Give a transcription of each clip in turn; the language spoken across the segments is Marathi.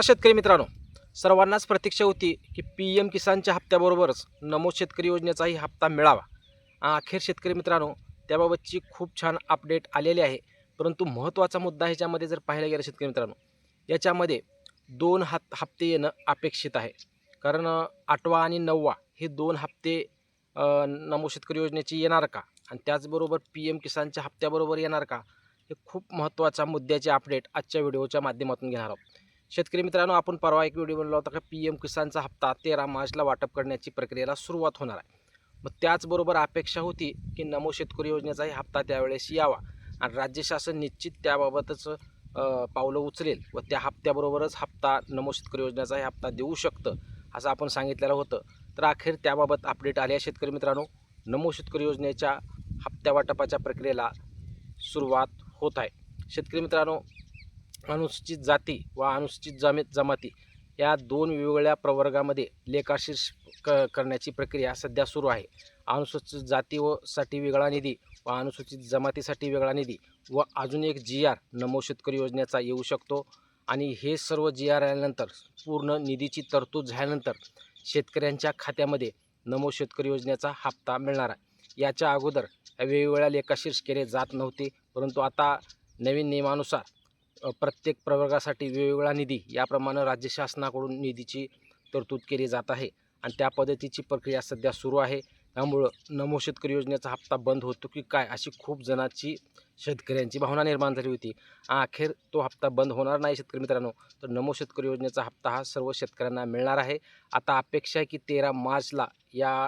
शेतकरी मित्रांनो, सर्वांनाच प्रतीक्षा होती की पी एम किसानच्या हप्त्याबरोबरच नमो शेतकरी योजनेचाही हप्ता मिळावा. अखेर शेतकरी मित्रांनो, त्याबाबतची खूप छान अपडेट आलेली आहे. परंतु महत्त्वाचा मुद्दा ह्याच्यामध्ये जर पाहायला गेलं शेतकरी मित्रांनो, याच्यामध्ये दोन हप्ते येणं अपेक्षित आहे. कारण 8वा आणि 9वा हे 2 हप्ते नमो शेतकरी योजनेचे येणार का? आणि त्याचबरोबर पी एम किसानच्या हप्त्याबरोबर येणार का? हे खूप महत्त्वाच्या मुद्द्याचे अपडेट आजच्या व्हिडिओच्या माध्यमातून घेणार आहोत. शेतकरी मित्रांनो, आपण परवा एक व्हिडिओ बनवला होता की पी एम किसानचा हप्ता 13 मार्चला वाटप करण्याची प्रक्रियेला सुरुवात होणार आहे. मग त्याचबरोबर अपेक्षा होती की नमो शेतकरी योजनेचाही हप्ता त्यावेळेस यावा आणि राज्य शासन निश्चित त्याबाबतच पावलं उचलेल व त्या हप्त्याबरोबरच नमो शेतकरी योजनेचाही हप्ता देऊ शकतं असं आपण सांगितलेलं होतं. तर अखेर त्याबाबत अपडेट आले आहे शेतकरी मित्रांनो. नमो शेतकरी योजनेच्या हप्त्या वाटपाच्या प्रक्रियेला सुरुवात होत आहे. शेतकरी मित्रांनो, अनुसूचित जाती व अनुसूचित जमाती या 2 वेगवेगळ्या प्रवर्गामध्ये लेखाशीर्ष करण्याची प्रक्रिया सध्या सुरू आहे. अनुसूचित जाती साठी वेगळा निधी व अनुसूचित जमातीसाठी वेगळा निधी व अजून एक जी आर नमो शेतकरी योजनेचा येऊ शकतो. आणि हे सर्व जी आर आल्यानंतर पूर्ण निधीची तरतूद झाल्यानंतर शेतकऱ्यांच्या खात्यामध्ये नमो शेतकरी योजनेचा हप्ता मिळणार आहे. याच्या अगोदर वेगवेगळ्या लेखाशीर्ष केले जात नव्हते, परंतु आता नवीन नियमानुसार प्रत्येक प्रवर्गासाठी वेगवेगळा निधी याप्रमाणे राज्य शासनाकडून निधीची तरतूद केली जात आहे आणि त्या पद्धतीची प्रक्रिया सध्या सुरू आहे. त्यामुळं नमो शेतकरी योजनेचा हप्ता बंद होतो की काय अशी खूप जणांची शेतकऱ्यांची भावना निर्माण झाली होती. अखेर तो हप्ता बंद होणार नाही शेतकरी मित्रांनो. तर नमो शेतकरी योजनेचा हप्ता हा सर्व शेतकऱ्यांना मिळणार आहे. आता अपेक्षा आहे की 13 मार्चला या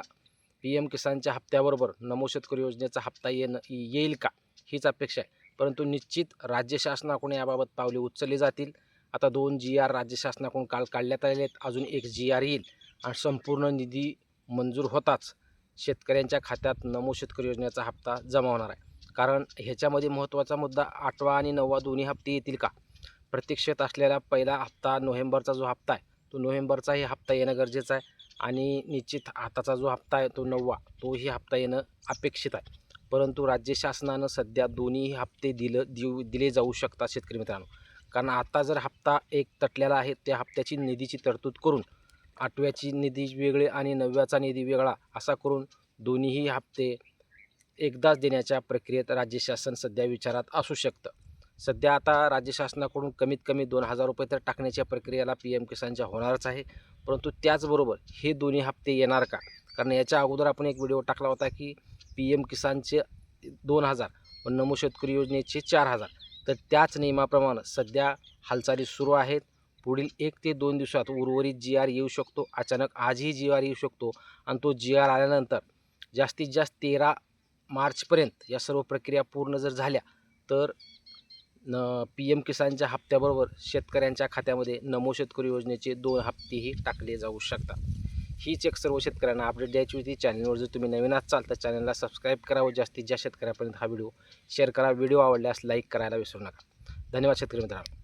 पी एम किसानच्या हप्त्याबरोबर नमो शेतकरी योजनेचा हप्ता येईल का, हीच अपेक्षा आहे. परंतु निश्चित राज्य शासनाकडून याबाबत पावले उचलली जातील. आता 2 जी आर राज्य शासनाकडून काल काढण्यात आले आहेत. अजून एक जी आर येईल आणि संपूर्ण निधी मंजूर होताच शेतकऱ्यांच्या खात्यात नमो शेतकरी योजनेचा हप्ता जमा होणार आहे. कारण ह्याच्यामध्ये महत्त्वाचा मुद्दा 8वा आणि 9वा दोन्ही हप्ते येतील का? प्रतीक्षेत असलेला पहिला हप्ता नोव्हेंबरचा जो हप्ता आहे तो नोव्हेंबरचाही हप्ता येणं गरजेचं आहे आणि निश्चित आताचा जो हप्ता आहे तो 9वा तोही हप्ता येणं अपेक्षित आहे. परंतु राज्य शासनानं सध्या दोन्ही हप्ते दिले जाऊ शकतात शेतकरी मित्रांनो. कारण आता जर हप्ता एक तटलेला आहे त्या हप्त्याची निधीची तरतूद करून 8व्याची निधी वेगळे आणि 9व्याचा निधी वेगळा असा करून दोन्हीही हप्ते एकदाच देण्याच्या प्रक्रियेत राज्य शासन सध्या विचारात असू शकतं. सध्या आता राज्य शासनाकडून कमीत कमी 2,000 रुपये तर टाकण्याच्या प्रक्रियेला पी एम किसानच्या होणारच आहे. परंतु त्याचबरोबर हे दोन्ही हप्ते येणार का? कारण याच्या अगोदर आपण एक व्हिडिओ टाकला होता की पी एम किसानचे 2,000 व नमो शेतकरी योजनेचे 4,000. तर त्याच नियमाप्रमाणे सध्या हालचाली सुरू आहेत. पुढील 1 ते 2 दिवसात उर्वरित जी आर येऊ शकतो. अचानक आजही जी आर येऊ शकतो आणि तो जी आर आल्यानंतर जास्तीत जास्त 13 मार्चपर्यंत या सर्व प्रक्रिया पूर्ण जर झाल्या तर पी एम किसानच्या हप्त्याबरोबर शेतकऱ्यांच्या खात्यामध्ये नमो शेतकरी योजनेचे 2 हप्तेही टाकले जाऊ शकतात. हीच एक सर्व शेतकऱ्यांना अपडेट द्यायची होती. चॅनलवर जर तुम्ही नवीन असाल तर चॅनलला सबस्क्राईब करा व जास्तीत जास्त शेतकऱ्यापर्यंत हा व्हिडिओ शेअर करा. व्हिडिओ आवडल्यास लाईक करायला विसरू नका. धन्यवाद शेतकरी मित्रांनो.